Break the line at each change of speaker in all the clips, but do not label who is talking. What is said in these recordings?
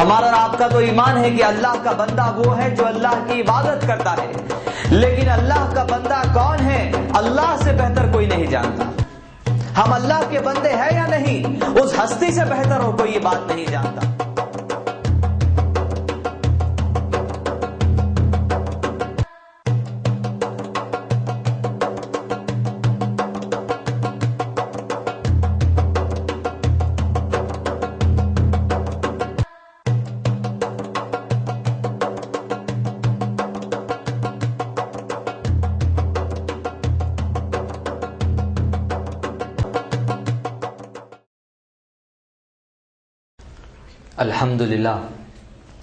ہمارا اور آپ کا تو ایمان ہے کہ اللہ کا بندہ وہ ہے جو اللہ کی عبادت کرتا ہے، لیکن اللہ کا بندہ کون ہے اللہ سے بہتر کوئی نہیں جانتا۔ ہم اللہ کے بندے ہیں یا نہیں، اس ہستی سے بہتر اور کوئی یہ بات نہیں جانتا۔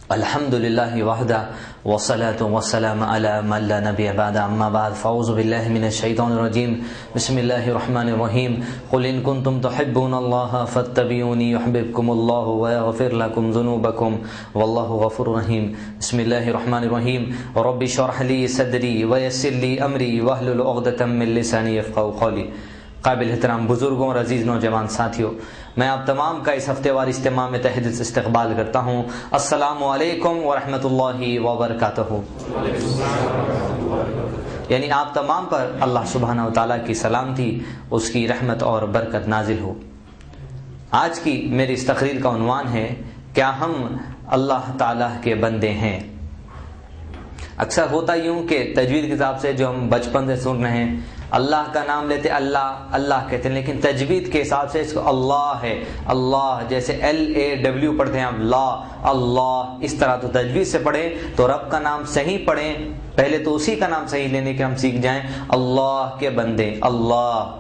الحمدللہ وحدہ والصلاة والسلام علی من لا نبی بعد، اما بعد، فاعوذ باللہ من الشیطان الرجیم، بسم اللہ الرحمن الرحیم، قل ان کنتم تحبون اللہ فاتبعونی یحببکم اللہ ویغفر لکم ذنوبکم واللہ غفور رحیم۔ بسم اللہ الرحمن الرحیم، رب اشرح لی صدری ویسر لی امری واحلل عقدۃ من لسانی یفقہوا قولی۔ قابل احترام بزرگوں اور عزیز نوجوان ساتھیوں، میں آپ تمام کا اس ہفتے وار اجتماع میں تہہ دل سے استقبال کرتا ہوں۔ السلام علیکم ورحمۃ اللہ وبرکاتہ۔ یعنی آپ تمام پر اللہ سبحانہ و تعالیٰ کی سلامتی، اس کی رحمت اور برکت نازل ہو۔ آج کی میری اس تقریر کا عنوان ہے، کیا ہم اللہ تعالیٰ کے بندے ہیں؟ اکثر ہوتا یوں کہ تجوید کتاب سے جو ہم بچپن سے سن رہے ہیں، اللہ کا نام لیتے اللہ اللہ کہتے ہیں، لیکن تجوید کے حساب سے اس کو اللہ ہے، اللہ جیسے LAW پڑھتے ہیں ہم، لا اللہ، اس طرح تو تجوید سے پڑھیں تو رب کا نام صحیح پڑھیں، پہلے تو اسی کا نام صحیح لینے کے ہم سیکھ جائیں، اللہ کے بندے، اللہ۔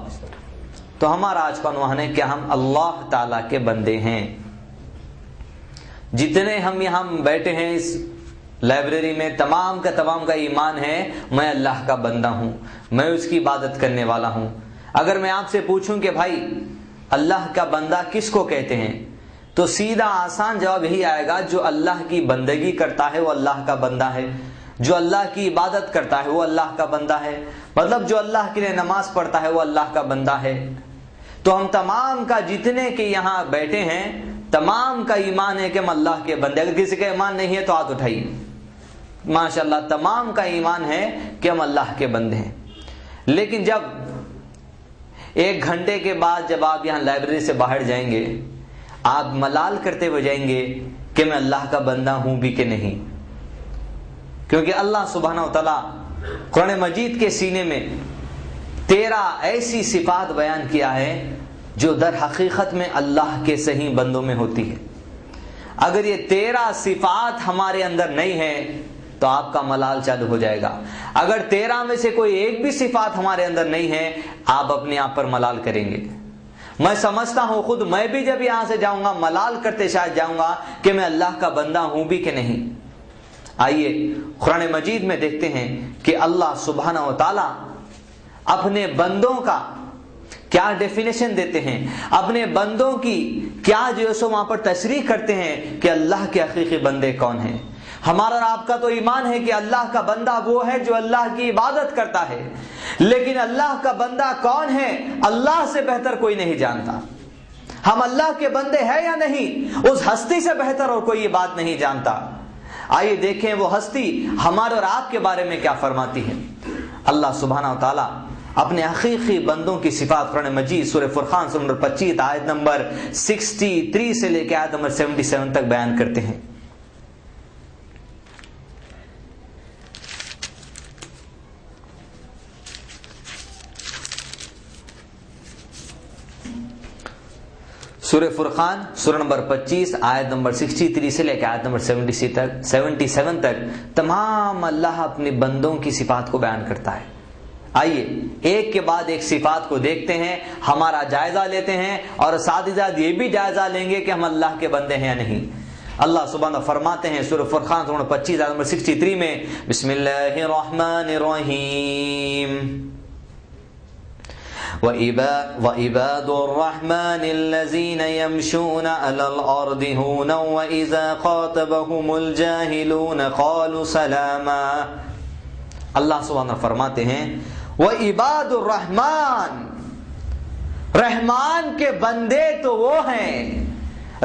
تو ہمارا آج کا عنوان ہے کہ ہم اللہ تعالیٰ کے بندے ہیں۔ جتنے ہم یہاں بیٹھے ہیں اس لائبریری میں، تمام کا ایمان ہے میں اللہ کا بندہ ہوں، میں اس کی عبادت کرنے والا ہوں۔ اگر میں آپ سے پوچھوں کہ بھائی اللہ کا بندہ کس کو کہتے ہیں، تو سیدھا آسان جواب یہی آئے گا، جو اللہ کی بندگی کرتا ہے وہ اللہ کا بندہ ہے، جو اللہ کی عبادت کرتا ہے وہ اللہ کا بندہ ہے، مطلب جو اللہ کے لیے نماز پڑھتا ہے وہ اللہ کا بندہ ہے۔ تو ہم تمام کا جتنے کے یہاں بیٹھے ہیں، تمام کا ایمان ہے کہ ہم اللہ کے بندے۔ اگر کسی کا ایمان نہیں ہے تو ہاتھ اٹھائیے۔ ماشاءاللہ تمام کا ایمان ہے کہ ہم اللہ کے بندے ہیں۔ لیکن جب ایک گھنٹے کے بعد جب آپ یہاں لائبریری سے باہر جائیں گے، آپ ملال کرتے ہوئے جائیں گے کہ میں اللہ کا بندہ ہوں بھی کہ نہیں، کیونکہ اللہ سبحانہ و تعالیٰ قرآن مجید کے سینے میں 13 ایسی صفات بیان کیا ہے جو در حقیقت میں اللہ کے صحیح بندوں میں ہوتی ہے۔ اگر یہ 13 صفات ہمارے اندر نہیں ہے تو آپ کا ملال چالو ہو جائے گا۔ اگر 13 میں سے کوئی ایک بھی صفات ہمارے اندر نہیں ہے، آپ اپنے آپ پر ملال کریں گے۔ میں سمجھتا ہوں خود میں بھی جب یہاں سے جاؤں گا ملال کرتے شاید جاؤں گا کہ میں اللہ کا بندہ ہوں بھی کہ نہیں۔ آئیے قرآن مجید میں دیکھتے ہیں کہ اللہ سبحانہ و تعالی اپنے بندوں کا کیا ڈیفینیشن دیتے ہیں، اپنے بندوں کی کیا جو سو وہاں پر تشریح کرتے ہیں کہ اللہ کے حقیقی بندے کون ہیں۔ ہمارا اور آپ کا تو ایمان ہے کہ اللہ کا بندہ وہ ہے جو اللہ کی عبادت کرتا ہے، لیکن اللہ کا بندہ کون ہے اللہ سے بہتر کوئی نہیں جانتا۔ ہم اللہ کے بندے ہیں یا نہیں، اس ہستی سے بہتر اور کوئی یہ بات نہیں جانتا۔ آئیے دیکھیں وہ ہستی ہمارے اور آپ کے بارے میں کیا فرماتی ہے۔ اللہ سبحانہ و تعالی اپنے حقیقی بندوں کی صفات قرآن مجید سورہ فرقان سورہ نمبر 25 آیت نمبر 63 سے لے کے آیت نمبر 77 تک بیان کرتے ہیں۔ سورہ فرقان سورہ نمبر 25 آیت نمبر 63 سے لے کے آیت نمبر 77 تک تمام اللہ اپنے بندوں کی صفات کو بیان کرتا ہے۔ آئیے ایک کے بعد ایک صفات کو دیکھتے ہیں، ہمارا جائزہ لیتے ہیں، اور ساتھ ہی ساتھ یہ بھی جائزہ لیں گے کہ ہم اللہ کے بندے ہیں یا نہیں۔ اللہ سبحانہ فرماتے ہیں سورہ فرقان سورہ 25 آیت نمبر 63 میں، بسم اللہ الرحمن الرحیم، وَعِبَادُ الرَّحْمَنِ الَّذِينَ يَمْشُونَ عَلَى الْأَرْضِ هَوْنًا وَإِذَا خَاطَبَهُمُ الْجَاهِلُونَ قَالُوا سَلَامًا۔ اللہ سبحانہ فرماتے ہیں وَعِبَادُ الرَّحْمَنِ، رحمان کے بندے تو وہ ہیں،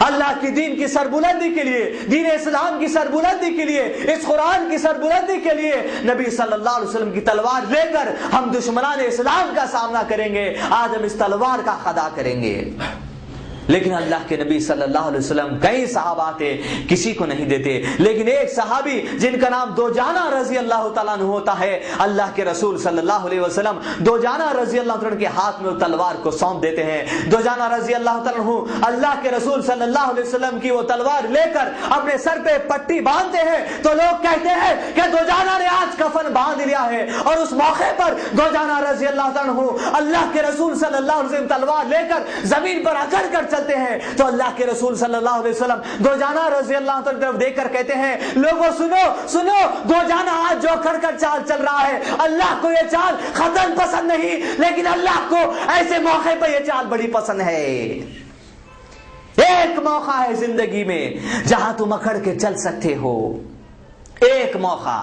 اللہ کی دین کی سربلندی کے لیے، دین اسلام کی سربلندی کے لیے، اس قرآن کی سربلندی کے لیے نبی صلی اللہ علیہ وسلم کی تلوار لے کر ہم دشمنان اسلام کا سامنا کریں گے، آج ہم اس تلوار کا خدا کریں گے۔ لیکن اللہ کے نبی صلی اللہ علیہ وسلم کئی صحابہ تھے، کسی کو نہیں دیتے، لیکن ایک صحابی جن کا نام دوجانہ رضی اللہ تعالیٰ عنہ ہوتا ہے، اللہ کے رسول صلی اللہ علیہ وسلم دوجانہ رضی اللہ تعالیٰ عنہ کے ہاتھ میں وہ تلوار کو سونپ دیتے ہیں۔ دوجانہ رضی اللہ تعالیٰ عنہ اللہ کے رسول صلی اللہ علیہ وسلم کی وہ تلوار لے کر اپنے سر پہ پٹی باندھتے ہیں تو لوگ کہتے ہیں کہ دوجانہ نے آج کفن باندھ لیا ہے، اور اس موقع پر دوجانہ رضی اللہ تعالیٰ عنہ اللہ کے رسول صلی اللہ علیہ وسلم تلوار لے کر زمین پر اکڑ کر چلتے ہیں تو اللہ کے رسول صلی اللہ علیہ وسلم دوجانہ رضی اللہ تعالیٰ طرف دیکھ کر کہتے ہیں لوگوں سنو سنو، دوجانہ آج جو کر کر چال چل رہا ہے، اللہ کو یہ چال خطن پسند نہیں، لیکن اللہ کو ایسے موقع پر یہ چال بڑی پسند ہے۔ ایک موقع ہے زندگی میں جہاں تم اکڑ کے چل سکتے ہو، ایک موقع،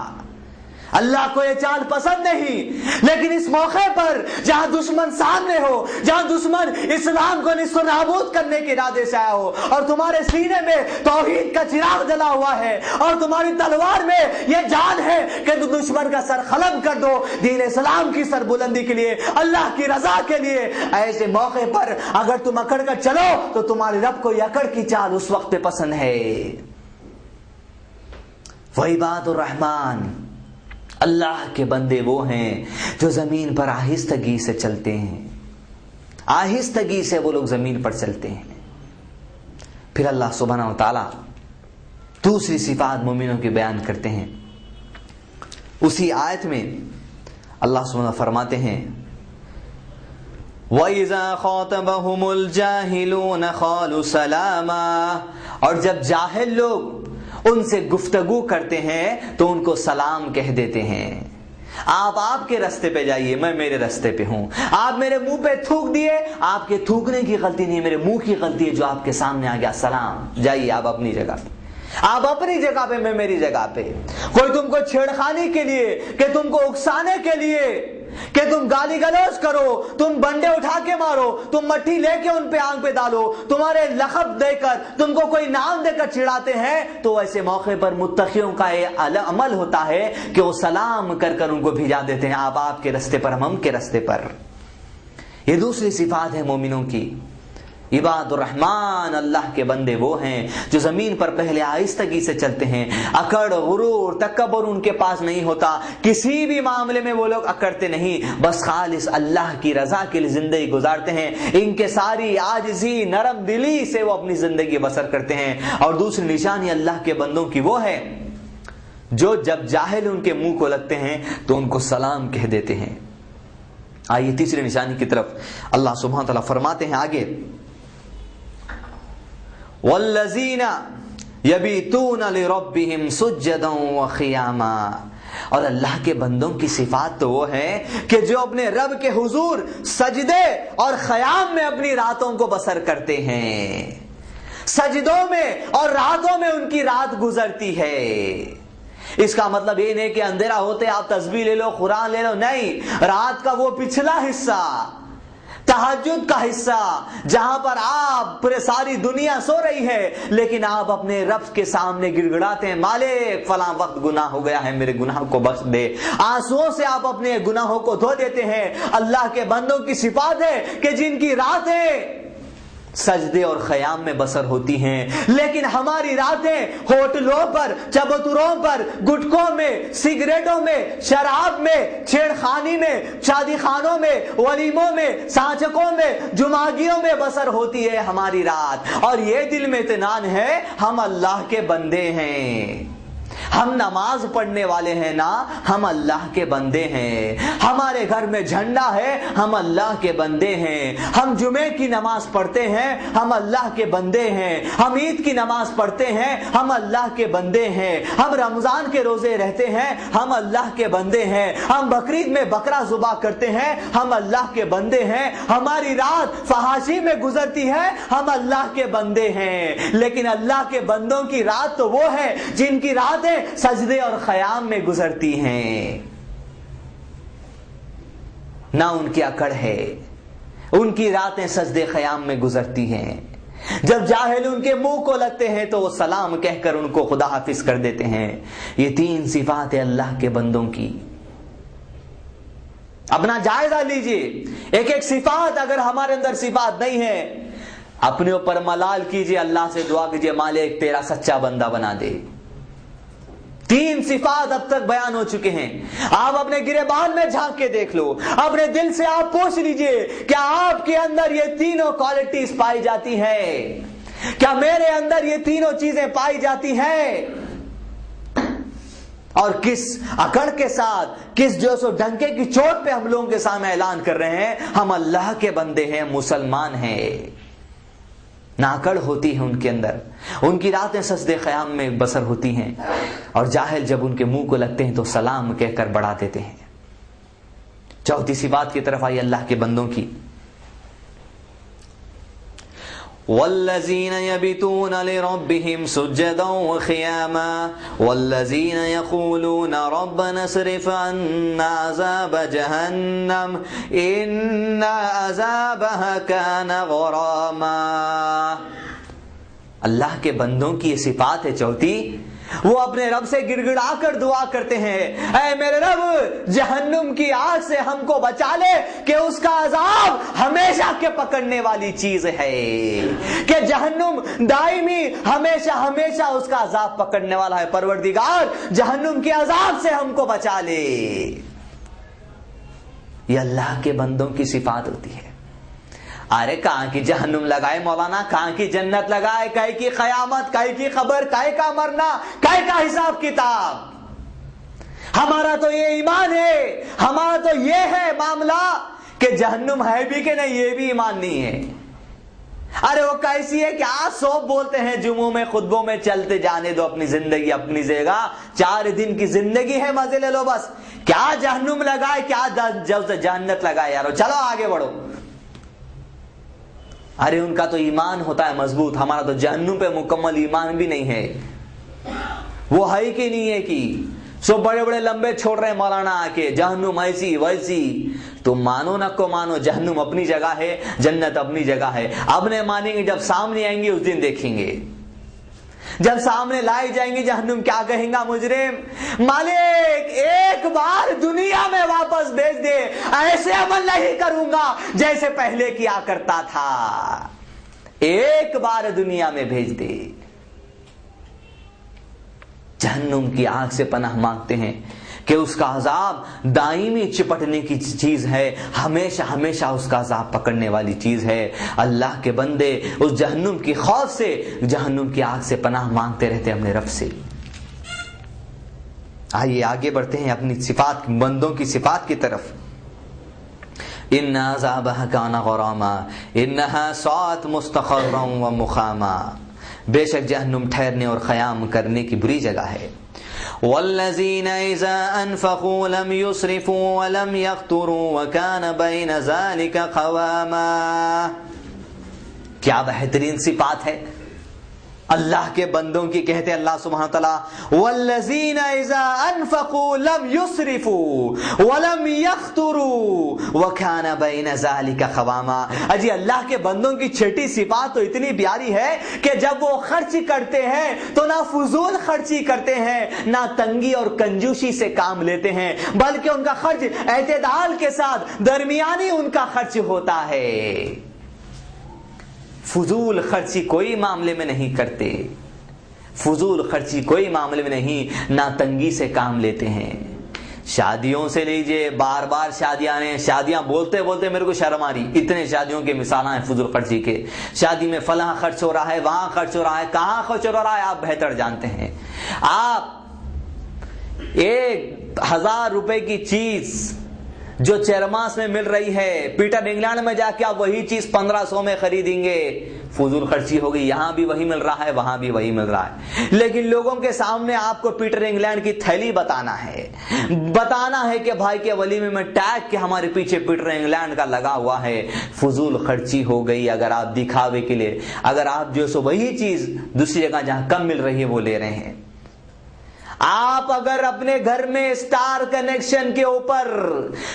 اللہ کو یہ چال پسند نہیں، لیکن اس موقع پر جہاں دشمن سامنے ہو، جہاں دشمن اسلام کو نصف و نابود کرنے کے ارادے سے آیا ہو، اور تمہارے سینے میں توحید کا چراغ جلا ہوا ہے، اور تمہاری تلوار میں یہ جان ہے کہ تم دشمن کا سر قلم کر دو دین اسلام کی سربلندی کے لیے، اللہ کی رضا کے لیے، ایسے موقع پر اگر تم اکڑ کر چلو تو تمہارے رب کو یہ اکڑ کی چال اس وقت پہ پسند ہے۔ وعباد الرحمن، اللہ کے بندے وہ ہیں جو زمین پر آہستگی سے چلتے ہیں، آہستگی سے وہ لوگ زمین پر چلتے ہیں۔ پھر اللہ سبحانہ و تعالی دوسری صفات مومنوں کی بیان کرتے ہیں۔ اسی آیت میں اللہ سبحانہ فرماتے ہیں وَإِذَا خَاطَبَهُمُ الْجَاهِلُونَ قَالُوا سَلَامًا، اور جب جاہل لوگ ان سے گفتگو کرتے ہیں تو ان کو سلام کہہ دیتے ہیں۔ آپ کے رستے پہ جائیے، میں میرے رستے پہ ہوں، آپ میرے منہ پہ تھوک دیے، آپ کے تھوکنے کی غلطی نہیں، میرے منہ کی غلطی ہے جو آپ کے سامنے آ گیا، سلام، جائیے آپ اپنی جگہ پہ، آپ اپنی جگہ پہ، میں میری جگہ پہ۔ کوئی تم کو چھیڑخانی کے لیے، کہ تم کو اکسانے کے لیے، کہ تم گالی گلوچ کرو، تم ڈنڈے اٹھا کے مارو، تم مٹی لے کے ان پہ آنکھ پہ ڈالو، تمہارے لقب دے کر، تم کو کوئی نام دے کر چڑھاتے ہیں، تو ایسے موقع پر متقیوں کا یہ عمل ہوتا ہے کہ وہ سلام کر کر ان کو بھیجا دیتے ہیں، آپ کے رستے پر، ہم کے رستے پر۔ یہ دوسری صفات ہے مومنوں کی۔ عباد الرحمن، اللہ کے بندے وہ ہیں جو زمین پر پہلے آہستگی سے چلتے ہیں، اکڑ، غرور، تکبر ان کے پاس نہیں ہوتا، کسی بھی معاملے میں وہ لوگ اکڑتے نہیں، بس خالص اللہ کی رضا کے لیے زندگی گزارتے ہیں، ان کے ساری عاجزی، نرم دلی سے وہ اپنی زندگی بسر کرتے ہیں۔ اور دوسری نشانی اللہ کے بندوں کی وہ ہے جو جب جاہل ان کے منہ کو لگتے ہیں تو ان کو سلام کہہ دیتے ہیں۔ آئیے تیسری نشانی کی طرف اللہ سبحانہ تعالیٰ فرماتے ہیں آگے والذین یبیتون لربہم سجدا وقیاما، اور اللہ کے بندوں کی صفات تو وہ ہے کہ جو اپنے رب کے حضور سجدے اور قیام میں اپنی راتوں کو بسر کرتے ہیں، سجدوں میں اور راتوں میں ان کی رات گزرتی ہے۔ اس کا مطلب یہ نہیں کہ اندھیرا ہوتے آپ تسبیح لے لو، قرآن لے لو، نہیں، رات کا وہ پچھلا حصہ، تہجد کا حصہ، جہاں پر آپ پورے ساری دنیا سو رہی ہے لیکن آپ اپنے رب کے سامنے گڑ گڑاتے ہیں، مالک فلاں وقت گناہ ہو گیا ہے، میرے گناہ کو بخش دے، آنسوؤں سے آپ اپنے گناہوں کو دھو دیتے ہیں۔ اللہ کے بندوں کی صفات ہے کہ جن کی راتیں سجدے اور خیام میں بسر ہوتی ہیں، لیکن ہماری راتیں ہوٹلوں پر، چبوتروں پر، گٹکوں میں، سگریٹوں میں، شراب میں، چھیڑخانی میں، شادی خانوں میں، ولیموں میں، سانچکوں میں، جمعگیوں میں بسر ہوتی ہے ہماری رات، اور یہ دل میں اطمینان ہے ہم اللہ کے بندے ہیں، ہم نماز پڑھنے والے ہیں نا، ہم اللہ کے بندے ہیں، ہمارے گھر میں جھنڈا ہے، ہم اللہ کے بندے ہیں، ہم جمعے کی نماز پڑھتے ہیں، ہم اللہ کے بندے ہیں، ہم عید کی نماز پڑھتے ہیں، ہم اللہ کے بندے ہیں، ہم رمضان کے روزے رہتے ہیں، ہم اللہ کے بندے ہیں، ہم بقرعید میں بکرا ذبح کرتے ہیں، ہم اللہ کے بندے ہیں، ہماری رات فحاشی میں گزرتی ہے، ہم اللہ کے بندے ہیں۔ لیکن اللہ کے بندوں کی رات تو وہ ہے جن کی راتیں سجدے اور خیام میں گزرتی ہیں، نہ ان کی اکڑ ہے، ان کی راتیں سجدے خیام میں گزرتی ہیں۔ جب جاہل ان کے منہ کو لگتے ہیں تو وہ سلام کہہ کر ان کو خدا حافظ کر دیتے ہیں۔ یہ 3 صفات ہے اللہ کے بندوں کی۔ اپنا جائزہ لیجئے، ایک ایک صفات اگر ہمارے اندر صفات نہیں ہے، اپنے اوپر ملال کیجئے، اللہ سے دعا کیجئے مالک تیرا سچا بندہ بنا دے۔ 3 صفات اب تک بیان ہو چکے ہیں۔ آپ اپنے گریبان میں جھانک کے دیکھ لو، اپنے دل سے آپ پوچھ لیجئے کیا آپ کے اندر یہ تینوں کوالٹیز پائی جاتی ہے؟ کیا میرے اندر یہ تینوں چیزیں پائی جاتی ہیں؟ اور کس اکڑ کے ساتھ، کس جو سو ڈنکے کی چوٹ پہ ہم لوگوں کے سامنے اعلان کر رہے ہیں ہم اللہ کے بندے ہیں، مسلمان ہیں۔ ناکڑ ہوتی ہے ان کے اندر، ان کی راتیں سجدے قیام میں بسر ہوتی ہیں، اور جاہل جب ان کے منہ کو لگتے ہیں تو سلام کہہ کر بڑھا دیتے ہیں۔ چوتھی سی بات کی طرف آئی اللہ کے بندوں کی، والذین یبیتون لربہم سجدا وقیاما والذین یقولون ربنا اصرف عنا عذاب جہنم ان عذابها کان غراما۔ اللہ کے بندوں کی یہ صفات ہے چوتھی، وہ اپنے رب سے گڑ گڑا کر دعا کرتے ہیں، اے میرے رب جہنم کی آگ سے ہم کو بچا لے کہ اس کا عذاب ہمیشہ کے پکڑنے والی چیز ہے، کہ جہنم دائمی ہمیشہ ہمیشہ اس کا عذاب پکڑنے والا ہے۔ پروردگار جہنم کے عذاب سے ہم کو بچا لے۔ یہ اللہ کے بندوں کی صفات ہوتی ہے۔ ارے کہاں کی جہنم لگائے مولانا، کہاں کی جنت لگائے، کہے کی قیامت، کہے کی خبر، کہے کا مرنا، کہے کا حساب کتاب۔ ہمارا تو یہ ایمان ہے، ہمارا تو یہ ہے معاملہ کہ جہنم ہے بھی کہ نہیں، یہ بھی ایمان نہیں ہے۔ ارے وہ کیسی ہے کہ آج سو بولتے ہیں جمعوں میں خطبوں میں، چلتے جانے دو اپنی زندگی اپنی جگہ، 4 دن کی زندگی ہے، مزے لے لو بس۔ کیا جہنم لگائے، کیا جنت لگائے یارو، چلو آگے بڑھو۔ ارے ان کا تو ایمان ہوتا ہے مضبوط، ہمارا تو جہنم پہ مکمل ایمان بھی نہیں ہے۔ وہ ہے کہ نہیں ہے کہ سو بڑے بڑے لمبے چھوڑ رہے ہیں مولانا آ کے، جہنم ایسی ویسی۔ تم مانو نہ کو مانو، جہنم اپنی جگہ ہے، جنت اپنی جگہ ہے۔ اب نہیں مانیں گے، جب سامنے آئیں گے اس دن دیکھیں گے۔ جب سامنے لائی جائیں گی جہنم، کیا کہیں گا مجرم، مالک ایک بار دنیا میں واپس بھیج دے، ایسے عمل نہیں کروں گا جیسے پہلے کیا کرتا تھا، ایک بار دنیا میں بھیج دے۔ جہنم کی آگ سے پناہ مانگتے ہیں کہ اس کا عذاب دائمی چپٹنے کی چیز ہے، ہمیشہ ہمیشہ اس کا عذاب پکڑنے والی چیز ہے۔ اللہ کے بندے اس جہنم کی خوف سے، جہنم کی آگ سے پناہ مانگتے رہتے اپنے رب سے۔ آئیے آگے بڑھتے ہیں اپنی صفات، بندوں کی صفات کی طرف۔ ان عذابها کان غراما انها ساعت مستقرا ومقاما، بے شک جہنم ٹھہرنے اور قیام کرنے کی بری جگہ ہے۔ والذین اذا انفقوا لم يسرفوا ولم يقتروا وكان بين ذلك قواما۔ کیا بہترین صفات ہے اللہ کے بندوں کی، کہتے اللہ سبحانہ تعالیٰ والذین اذا انفقوا لم يسرفوا ولم يقتروا وكان بين ذلك قواما۔ اجی اللہ کے بندوں کی چھٹی صفات تو اتنی پیاری ہے کہ جب وہ خرچ کرتے ہیں تو نہ فضول خرچی کرتے ہیں، نہ تنگی اور کنجوسی سے کام لیتے ہیں، بلکہ ان کا خرچ اعتدال کے ساتھ درمیانی ان کا خرچ ہوتا ہے۔ فضول خرچی کوئی معاملے میں نہیں کرتے، فضول خرچی کوئی معاملے میں نہیں، نہ تنگی سے کام لیتے ہیں۔ شادیوں سے لیجئے، بار بار شادیاں ہیں، شادیاں بولتے بولتے میرے کو شرم آ رہی، اتنے شادیوں کے مثالیں ہیں فضول خرچی کے۔ شادی میں فلاں خرچ ہو رہا ہے، وہاں خرچ ہو رہا ہے، کہاں خرچ ہو رہا ہے آپ بہتر جانتے ہیں۔ آپ 1000 روپے کی چیز جو چیرماس میں مل رہی ہے، پیٹر انگلینڈ میں جا کے آپ وہی چیز 1500 میں خریدیں گے، فضول خرچی ہوگی۔ یہاں بھی وہی مل رہا ہے، وہاں بھی وہی مل رہا ہے، لیکن لوگوں کے سامنے آپ کو پیٹر انگلینڈ کی تھیلی بتانا ہے کہ بھائی کے ولیمے میں ٹیگ کے ہمارے پیچھے پیٹر انگلینڈ کا لگا ہوا ہے۔ فضول خرچی ہو گئی اگر آپ دکھاوے کے لیے، اگر آپ جو سو وہی چیز دوسری جگہ جہاں کم مل رہی ہے وہ لے رہے ہیں۔ آپ اگر اپنے گھر میں اسٹار کنیکشن کے اوپر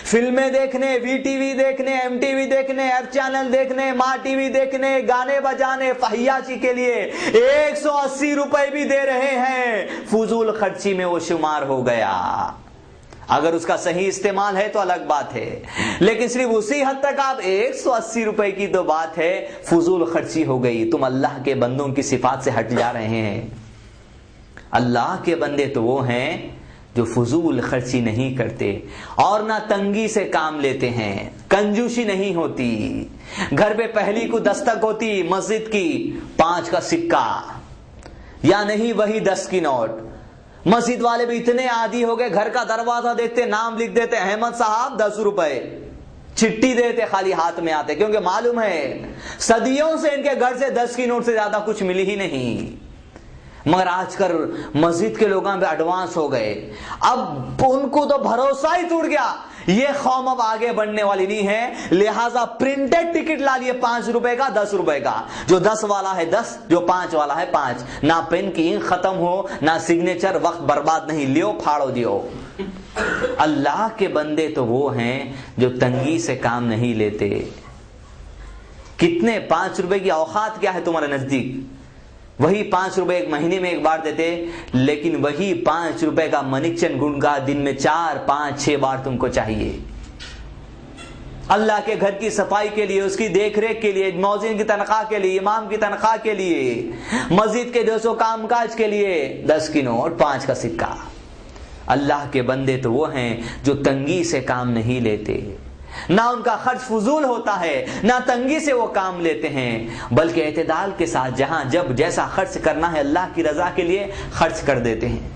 فلمیں دیکھنے، وی ٹی وی دیکھنے، ایم ٹی وی دیکھنے، ایف چینل دیکھنے، ماں ٹی وی دیکھنے، گانے بجانے، فحیاشی کے لیے 180 روپے بھی دے رہے ہیں، فضول خرچی میں وہ شمار ہو گیا۔ اگر اس کا صحیح استعمال ہے تو الگ بات ہے، لیکن صرف اسی حد تک آپ 180 روپے کی تو بات ہے، فضول خرچی ہو گئی۔ تم اللہ کے بندوں کی صفات سے ہٹ جا رہے ہیں۔ اللہ کے بندے تو وہ ہیں جو فضول خرچی نہیں کرتے اور نہ تنگی سے کام لیتے ہیں، کنجوسی نہیں ہوتی۔ گھر پہ پہلی کو دستک ہوتی مسجد کی 5 کا سکہ یا نہیں وہی 10 کی نوٹ۔ مسجد والے بھی اتنے عادی ہو گئے، گھر کا دروازہ دیکھتے نام لکھ دیتے احمد صاحب 10 روپے، چھٹی دیتے خالی ہاتھ میں آتے، کیونکہ معلوم ہے صدیوں سے ان کے گھر سے 10 کی نوٹ سے زیادہ کچھ ملی ہی نہیں۔ مگر آج کل مسجد کے لوگوں پہ ایڈوانس ہو گئے، اب ان کو تو بھروسہ ہی ٹوٹ گیا، یہ قوم اب آگے بڑھنے والی نہیں ہے، لہٰذا پرنٹڈ ٹکٹ لا لیے 5 روپے کا 10 روپے کا، جو 10 والا ہے 10، جو 5 والا ہے 5، نہ پین کی انک ختم ہو نہ سگنیچر، وقت برباد نہیں، لیو پھاڑو دیو۔ اللہ کے بندے تو وہ ہیں جو تنگی سے کام نہیں لیتے۔ کتنے 5 روپے کی اوقات کیا ہے تمہارے نزدیک؟ وہی 5 روپے ایک مہینے میں ایک بار دیتے، لیکن وہی 5 روپے کا منیچن گنگا دن میں 4 5 6 بار تم کو چاہیے۔ اللہ کے گھر کی صفائی کے لیے، اس کی دیکھ ریکھ کے لیے، مؤذن کی تنخواہ کے لیے، امام کی تنخواہ کے لیے، مسجد کے 200 کام کاج کے لیے 10 کی نوٹ 5 کا سکہ۔ اللہ کے بندے تو وہ ہیں جو تنگی سے کام نہیں لیتے، نہ ان کا خرچ فضول ہوتا ہے، نہ تنگی سے وہ کام لیتے ہیں، بلکہ اعتدال کے ساتھ جہاں جب جیسا خرچ کرنا ہے اللہ کی رضا کے لیے خرچ کر دیتے ہیں۔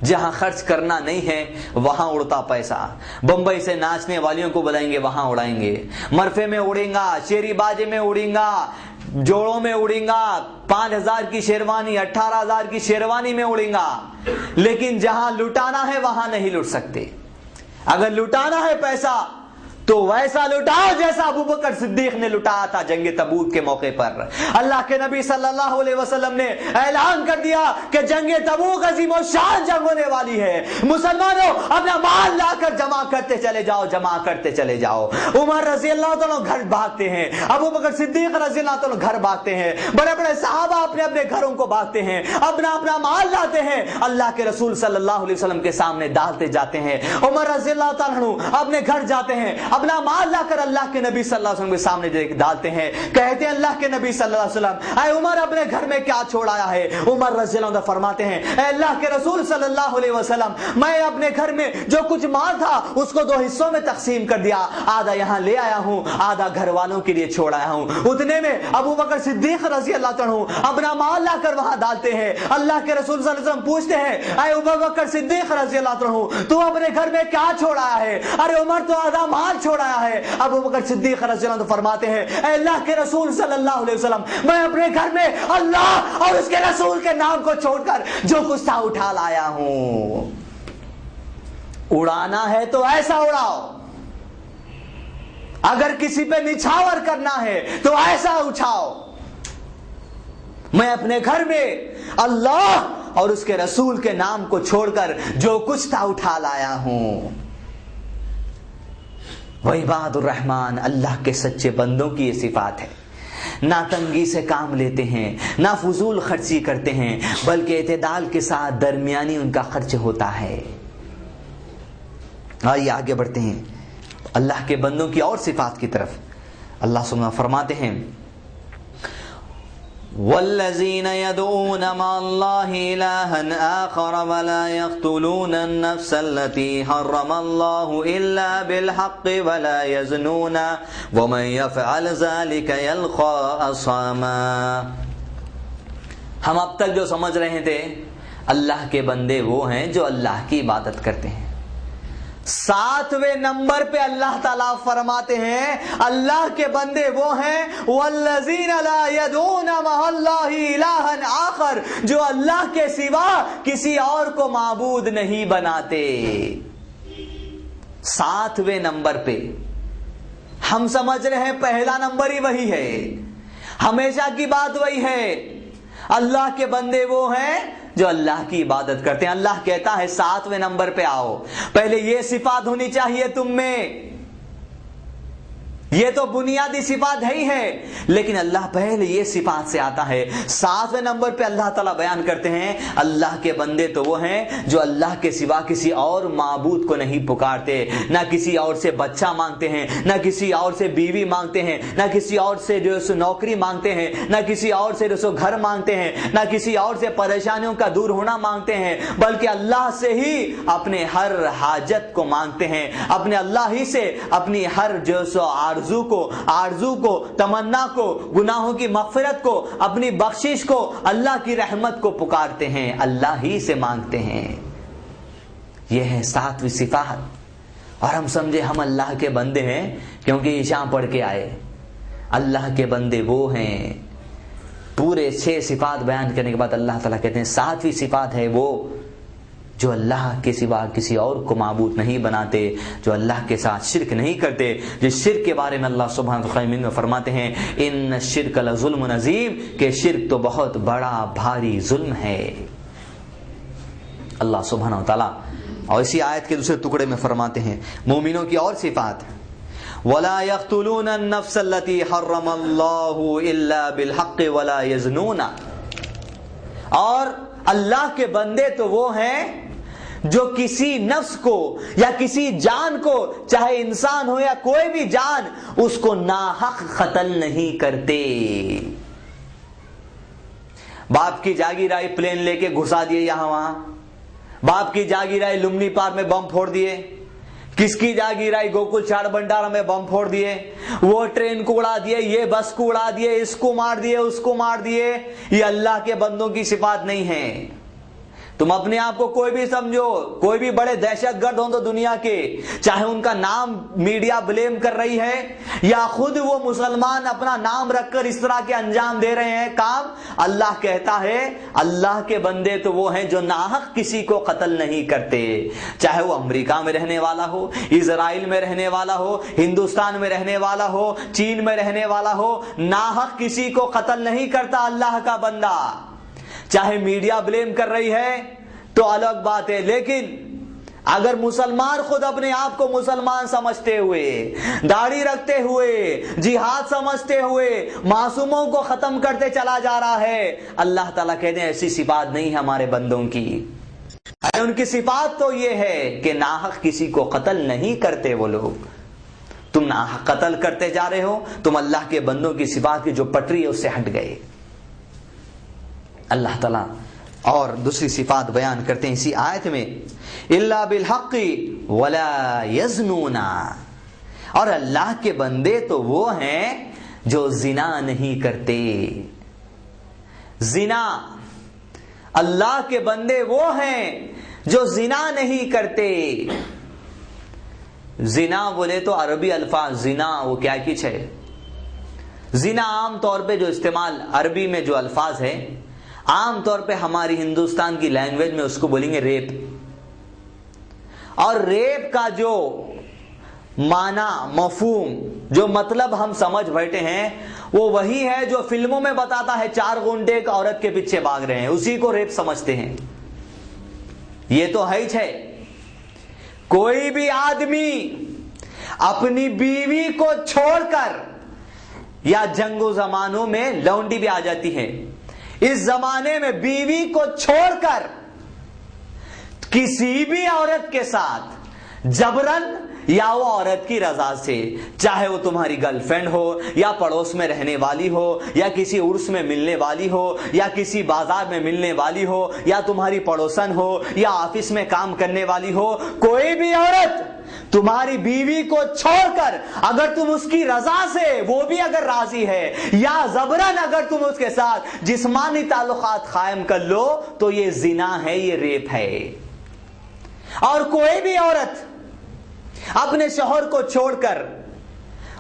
جہاں خرچ کرنا نہیں ہے وہاں اڑتا پیسہ، بمبئی سے ناچنے والیوں کو بلائیں گے وہاں اڑائیں گے، مرفے میں اڑیں گا، شیری باجے میں اڑیں گا، جوڑوں میں اڑیں گا، 5000 کی شیروانی 18000 کی شیروانی میں اڑیں گا، لیکن جہاں لٹانا ہے وہاں نہیں لٹ سکتے۔ اگر لٹانا ہے پیسہ تو ویسا لٹاؤ جیسا ابوبکر صدیق نے لٹایا تھا جنگ تبوک کے موقع پر۔ اللہ کے نبی صلی اللہ علیہ وسلم نے اعلان کر دیا کہ جنگ تبوک عظیم الشان جنگ ہونے والی ہے، مسلمانوں اپنا مال لا کر جمع کرتے چلے جاؤ، جمع کرتے چلے جاؤ۔ عمر رضی اللہ تعالیٰ گھر بھاگتے ہیں، ابوبکر صدیق رضی اللہ تعالیٰ گھر بھاگتے ہیں، بڑے بڑے صحابہ اپنے اپنے گھروں کو بھاگتے ہیں، اپنا اپنا مال لاتے ہیں، اللہ کے رسول صلی اللہ علیہ وسلم کے سامنے ڈالتے جاتے ہیں۔ عمر رضی اللہ تعالیٰ اپنے گھر جاتے ہیں، اپنا مال لا کر اللہ کے نبی صلی اللہ علیہ وسلم کے سامنے ڈالتے ہیں، کہتے ہیں اللہ کے نبی صلی اللہ علیہ وسلم اے عمر اپنے گھر میں کیا چھوڑ آیا ہے؟ عمر رضی اللہ عنہ فرماتے ہیں اے اللہ کے رسول صلی اللہ علیہ وسلم میں اپنے گھر میں جو کچھ مال تھا اس کو 2 حصوں میں تقسیم کر دیا، آدھا یہاں لے آیا ہوں، آدھا گھر والوں کے لیے چھوڑ آیا ہوں۔ اتنے میں ابوبکر صدیق رضی اللہ عنہ اپنا مال لا کر وہاں ڈالتے ہیں، اللہ کے رسول صلی اللہ علیہ وسلم پوچھتے ہیں اے ابوبکر صدیق رضی اللہ عنہ تو اپنے گھر میں کیا چھوڑ آیا ہے؟ ارے عمر تو آدھا مال چھوڑ آیا ہے۔ ابوبکر صدیق رضی اللہ عنہ فرماتے ہیں اے اللہ کے رسول صلی اللہ علیہ وسلم میں اپنے گھر میں اللہ اور اس کے رسول کے نام کو چھوڑ کر جو کچھ تھا اٹھا لایا ہوں۔ اڑانا ہے تو ایسا اڑاؤ، اگر کسی پہ نچھاور کرنا ہے تو ایسا اچھاؤ۔ میں اپنے گھر میں اللہ اور اس کے رسول کے نام کو چھوڑ کر جو کچھ تھا اٹھا لایا ہوں۔ وعباد الرحمن اللہ کے سچے بندوں کی یہ صفات ہے، نہ تنگی سے کام لیتے ہیں، نہ فضول خرچی کرتے ہیں، بلکہ اعتدال کے ساتھ درمیانی ان کا خرچ ہوتا ہے۔ آئیے آگے بڑھتے ہیں اللہ کے بندوں کی اور صفات کی طرف۔ اللہ سبحانہ فرماتے ہیں والذین يدعون مع اللہ الہا آخر ولا يقتلون النفس التي حرم اللہ الا بالحق ولا يزنون ومن يفعل ذلك يلقى اثاما۔ ہم اب تک جو سمجھ رہے تھے اللہ کے بندے وہ ہیں جو اللہ کی عبادت کرتے ہیں، 7ویں نمبر پہ اللہ تعالیٰ فرماتے ہیں اللہ کے بندے وہ ہیں والذین لا يدعون مع اللہ الہا آخر، جو اللہ کے سوا کسی اور کو معبود نہیں بناتے۔ 7ویں نمبر پہ ہم سمجھ رہے ہیں پہلا نمبر ہی وہی ہے، ہمیشہ کی بات وہی ہے، اللہ کے بندے وہ ہیں جو اللہ کی عبادت کرتے ہیں. اللہ کہتا ہے 7ویں نمبر پہ آؤ, پہلے یہ صفات ہونی چاہیے تم میں. یہ تو بنیادی صفات ہے ہی ہے, لیکن اللہ پہلے یہ صفات سے آتا ہے. 7ویں نمبر پہ اللہ تعالیٰ بیان کرتے ہیں اللہ کے بندے تو وہ ہیں جو اللہ کے سوا کسی اور معبود کو نہیں پکارتے, نہ کسی اور سے بچہ مانگتے ہیں, نہ کسی اور سے بیوی مانگتے ہیں, نہ کسی اور سے جو سو نوکری مانگتے ہیں, نہ کسی اور سے جو سو گھر مانگتے ہیں, نہ کسی اور سے پریشانیوں کا دور ہونا مانگتے ہیں, بلکہ اللہ سے ہی اپنے ہر حاجت کو مانگتے ہیں. اپنے اللہ ہی سے اپنی ہر جو سو آرزو کو تمنا کو, گناہوں کی مغفرت کو, اپنی بخشش کو, اللہ کی رحمت کو پکارتے ہیں, اللہ ہی سے مانگتے ہیں. یہ ہے 7ویں صفات. اور ہم سمجھے ہم اللہ کے بندے ہیں کیونکہ عشاء پڑھ کے آئے. اللہ کے بندے وہ ہیں. پورے 6 صفات بیان کرنے کے بعد اللہ تعالیٰ کہتے ہیں 7ویں صفات ہے وہ جو اللہ کے سوا کسی اور کو معبود نہیں بناتے, جو اللہ کے ساتھ شرک نہیں کرتے. جس شرک کے بارے میں اللہ سبحانہ وتعالی میں فرماتے ہیں ان الشرک لظلم عظیم, کہ شرک تو بہت بڑا بھاری ظلم ہے. اللہ سبحانہ وتعالی اور اسی آیت کے دوسرے ٹکڑے میں فرماتے ہیں مومنوں کی اور صفات, وَلَا يَقْتُلُونَ النَّفْسَ الَّتِي حَرَّمَ اللَّهُ إِلَّا بِالْحَقِّ وَلَا يَزْنُونَ. اور اللہ کے بندے تو وہ ہیں جو کسی نفس کو یا کسی جان کو, چاہے انسان ہو یا کوئی بھی جان, اس کو ناحق قتل نہیں کرتے. باپ کی جاگیرائی پلین لے کے گھسا دیے یہاں وہاں, باپ کی جاگیرائی لمنی پار میں بم پھوڑ دیے, کس کی جاگیرائی گوکل چاڑ بنڈارا میں بم پھوڑ دیے, وہ ٹرین کو اڑا دیے, یہ بس کو اڑا دیے, اس کو مار دیے, اس کو مار دیے. یہ اللہ کے بندوں کی صفات نہیں ہے. تم اپنے آپ کو کوئی بھی سمجھو, کوئی بھی بڑے دہشت گرد ہوں تو دنیا کے, چاہے ان کا نام میڈیا بلیم کر رہی ہے یا خود وہ مسلمان اپنا نام رکھ کر اس طرح کے انجام دے رہے ہیں کام, اللہ کہتا ہے اللہ کے بندے تو وہ ہیں جو ناحق کسی کو قتل نہیں کرتے. چاہے وہ امریکہ میں رہنے والا ہو, اسرائیل میں رہنے والا ہو, ہندوستان میں رہنے والا ہو, چین میں رہنے والا ہو, ناحق کسی کو قتل نہیں کرتا اللہ کا بندہ. چاہے میڈیا بلیم کر رہی ہے تو الگ بات ہے, لیکن اگر مسلمان خود اپنے آپ کو مسلمان سمجھتے ہوئے, داڑھی رکھتے ہوئے, جہاد سمجھتے ہوئے معصوموں کو ختم کرتے چلا جا رہا ہے, اللہ تعالیٰ کہتے ہیں ایسی صفات نہیں ہے ہمارے بندوں کی. ان کی صفات تو یہ ہے کہ ناحق کسی کو قتل نہیں کرتے وہ لوگ. تم ناحق قتل کرتے جا رہے ہو, تم اللہ کے بندوں کی صفات کی جو پٹری ہے اس سے ہٹ گئے. اللہ تعالیٰ اور دوسری صفات بیان کرتے ہیں اسی آیت میں, الا بالحق ولا یزنون. اور اللہ کے بندے تو وہ ہیں جو زنا نہیں کرتے. زنا, اللہ کے بندے وہ ہیں جو زنا نہیں کرتے. زنا بولے تو عربی الفاظ زنا وہ کیا کچھ ہے. زنا عام طور پہ جو استعمال عربی میں جو الفاظ ہے, عام طور پہ ہماری ہندوستان کی لینگویج میں اس کو بولیں گے ریپ. اور ریپ کا جو معنی, مفہوم, جو مطلب ہم سمجھ بیٹھے ہیں وہ وہی ہے جو فلموں میں بتاتا ہے 4 گنڈے ایک عورت کے پیچھے بھاگ رہے ہیں, اسی کو ریپ سمجھتے ہیں. یہ تو ہے ہی ہے. کوئی بھی آدمی اپنی بیوی کو چھوڑ کر, یا جنگ و زمانوں میں لونڈی بھی آ جاتی ہے, اس زمانے میں بیوی کو چھوڑ کر کسی بھی عورت کے ساتھ جبرن یا وہ عورت کی رضا سے, چاہے وہ تمہاری گرل فرینڈ ہو یا پڑوس میں رہنے والی ہو یا کسی عرس میں ملنے والی ہو یا کسی بازار میں ملنے والی ہو یا تمہاری پڑوسن ہو یا آفس میں کام کرنے والی ہو, کوئی بھی عورت تمہاری بیوی کو چھوڑ کر اگر تم اس کی رضا سے, وہ بھی اگر راضی ہے, یا زبرن اگر تم اس کے ساتھ جسمانی تعلقات قائم کر لو تو یہ زنا ہے, یہ ریپ ہے. اور کوئی بھی عورت اپنے شوہر کو چھوڑ کر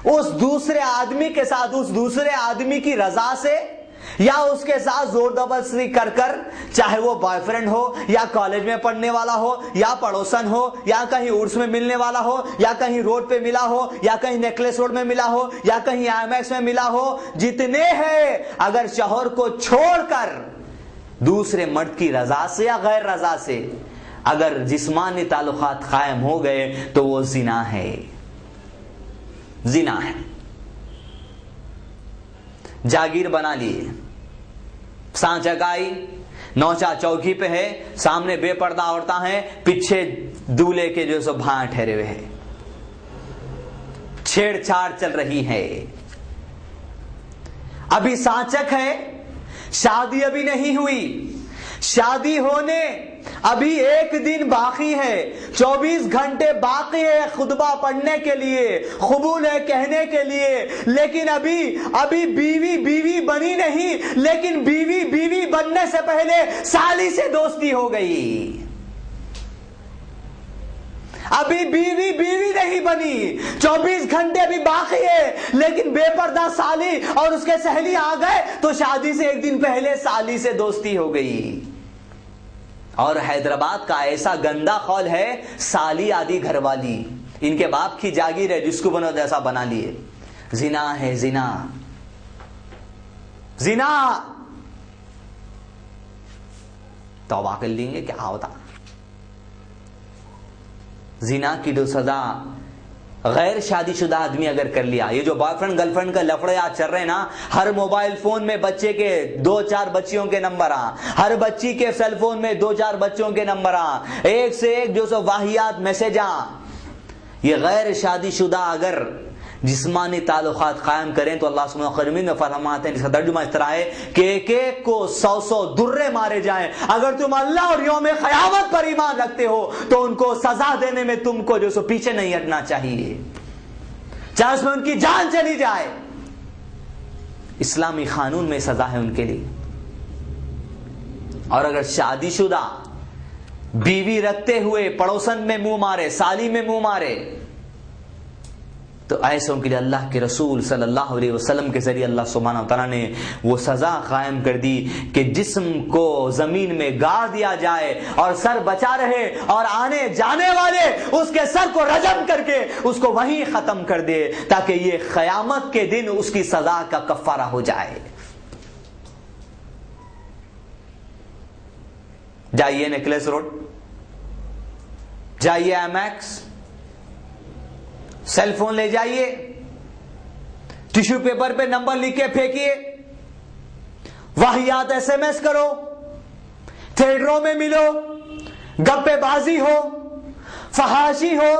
اس دوسرے آدمی کے ساتھ, اس دوسرے آدمی کی رضا سے یا اس کے ساتھ زور زبردستی کر کر, چاہے وہ بوائے فرینڈ ہو یا کالج میں پڑھنے والا ہو یا پڑوسن ہو یا کہیں عرس میں ملنے والا ہو یا کہیں روڈ پہ ملا ہو یا کہیں نیکلس روڈ میں ملا ہو یا کہیں IMAX میں ملا ہو, جتنے ہیں, اگر شوہر کو چھوڑ کر دوسرے مرد کی رضا سے یا غیر رضا سے اگر جسمانی تعلقات قائم ہو گئے تو وہ زنا ہے، زنا ہے۔ جاگیر بنا لیے، سانچہ گائی، نوچا چوکی پہ ہے، سامنے بے پردہ عورتیں ہیں، پیچھے دولہے کے جو سو بھاں ٹھہرے ہوئے ہیں، چھیڑ چھاڑ چل رہی ہے۔ ابھی سانچک ہے، شادی ابھی نہیں ہوئی، شادی ہونے ابھی ایک دن باقی ہے، 24 گھنٹے باقی ہے خطبہ پڑھنے کے لیے، قبول ہے کہنے کے لیے، لیکن ابھی بیوی بنی نہیں، لیکن بیوی بننے سے پہلے سالی سے دوستی ہو گئی۔ ابھی بیوی نہیں بنی، 24 گھنٹے ابھی باقی ہے، لیکن بے پردہ سالی اور اس کے سہیلی آ گئے تو شادی سے ایک دن پہلے سالی سے دوستی ہو گئی۔ اور حیدرآباد کا ایسا گندا قول ہے، سالی آدھی گھر والی، ان کے باپ کی جاگیر ہے، جس کو بنو جیسا بنا لیے۔ زنا ہے، زنا، زنا۔ توبہ کر لیں گے کیا ہوتا؟ زنا کی جو سزا غیر شادی شدہ آدمی اگر کر لیا، یہ جو بوائے فرینڈ گرل فرینڈ کا لفڑے آج چل رہے ہیں نا، ہر موبائل فون میں بچے کے 2-4 بچیوں کے نمبر ہر بچی کے سیل فون میں 2-4 بچوں کے نمبر ایک سے ایک جو سو واہیات میسج یہ غیر شادی شدہ اگر جسمانی تعلقات قائم کریں تو اللہ سبحانہ وتعالی میں فرماتے ہیں، جس کا ترجمہ اس طرح ہے کہ ایک ایک کو 100 درے مارے جائیں۔ اگر تم اللہ اور یوم قیامت پر ایمان رکھتے ہو تو ان کو سزا دینے میں تم کو جو سو پیچھے نہیں ہٹنا چاہیے، چاہے اس میں ان کی جان چلی جائے۔ اسلامی قانون میں سزا ہے ان کے لیے۔ اور اگر شادی شدہ بیوی رکھتے ہوئے پڑوسن میں منہ مارے، سالی میں منہ مارے، تو ایسوں کے لیے اللہ کے رسول صلی اللہ علیہ وسلم کے ذریعے اللہ سبحانہ وتعالی نے وہ سزا قائم کر دی کہ جسم کو زمین میں گاڑ دیا جائے اور سر بچا رہے، اور آنے جانے والے اس کے سر کو رجم کر کے اس کو وہیں ختم کر دے، تاکہ یہ قیامت کے دن اس کی سزا کا کفارہ ہو جائے۔ جائیے نیکلس روڈ، جائیے ایم ایکس، سیل فون لے جائیے، ٹیشو پیپر پہ نمبر لکھ کے پھینکیے، واہیات SMS کرو، تھیٹروں میں ملو، گپے بازی ہو، فحاشی ہو،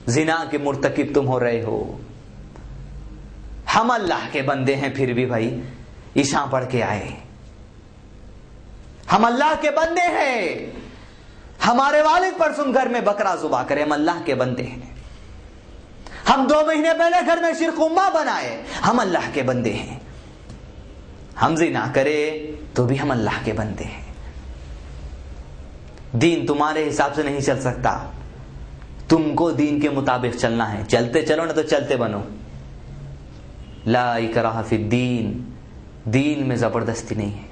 زنا کے مرتکب تم ہو رہے ہو۔ ہم اللہ کے بندے ہیں، پھر بھی بھائی عشاء پڑھ کے آئے، ہم اللہ کے بندے ہیں۔ ہمارے والد پرسوں گھر میں بکرا ذبح کرے، ہم اللہ کے بندے ہیں۔ ہم 2 مہینے پہلے گھر میں شیرخرما بنائے، ہم اللہ کے بندے ہیں۔ ہم زنا کرے تو بھی ہم اللہ کے بندے ہیں۔ دین تمہارے حساب سے نہیں چل سکتا، تم کو دین کے مطابق چلنا ہے۔ چلتے چلو نہ تو چلتے بنو۔ لا اکراہ فی الدین، دین میں زبردستی نہیں ہے۔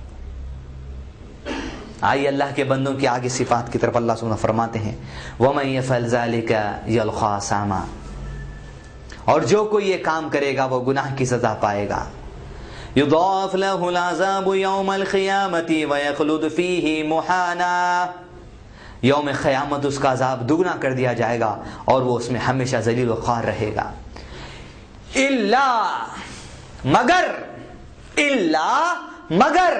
آئیے اللہ کے بندوں کی آگے صفات کی طرف اللہ سبحانہ فرماتے ہیں، وَمَن يَفْعَلْ ذَلِكَ يَلْقَى أَثَامًا، اور جو کوئی یہ کام کرے گا وہ گناہ کی سزا پائے گا۔ يُضَاعَفْ لَهُ الْعَذَابُ يَوْمَ الْقِيَامَةِ وَيَخْلُدْ فِيهِ مُهَانًا، یوم قیامت اس کا عذاب دگنا کر دیا جائے گا اور وہ اس میں ہمیشہ ذلیل و خوار رہے گا۔ مگر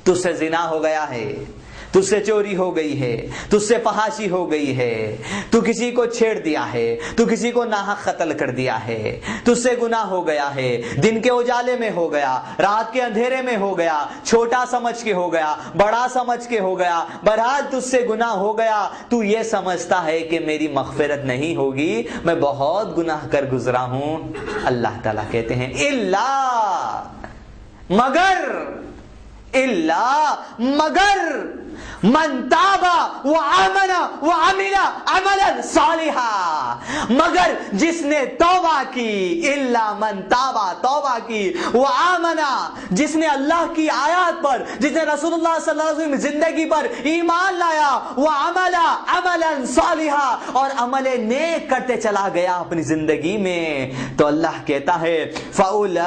تجھ سے زنا ہو گیا ہے، تجھ سے چوری ہو گئی ہے، تجھ سے فحاشی ہو گئی ہے، تو کسی کو چھیڑ دیا ہے، تو کسی کو ناحق قتل کر دیا ہے، تجھ سے گناہ ہو گیا ہے، دن کے اجالے میں ہو گیا، رات کے اندھیرے میں ہو گیا، چھوٹا سمجھ کے ہو گیا، بڑا سمجھ کے ہو گیا، بہرحال تجھ سے گناہ ہو گیا، تو یہ سمجھتا ہے کہ میری مغفرت نہیں ہوگی، میں بہت گناہ کر گزرا ہوں۔ اللہ تعالیٰ کہتے ہیں مگر من تابا وآمن وعمل عملا صالحا، مگر جس نے توبہ کی، الا من تابا، توبہ کی، وآمن، جس نے اللہ کی آیات پر، جس نے رسول اللہ صلی اللہ علیہ وسلم زندگی پر ایمان لایا، وعمل عملا صالحا، اور عمل نیک کرتے چلا گیا اپنی زندگی میں، تو اللہ کہتا ہے فَأُولَئِكَ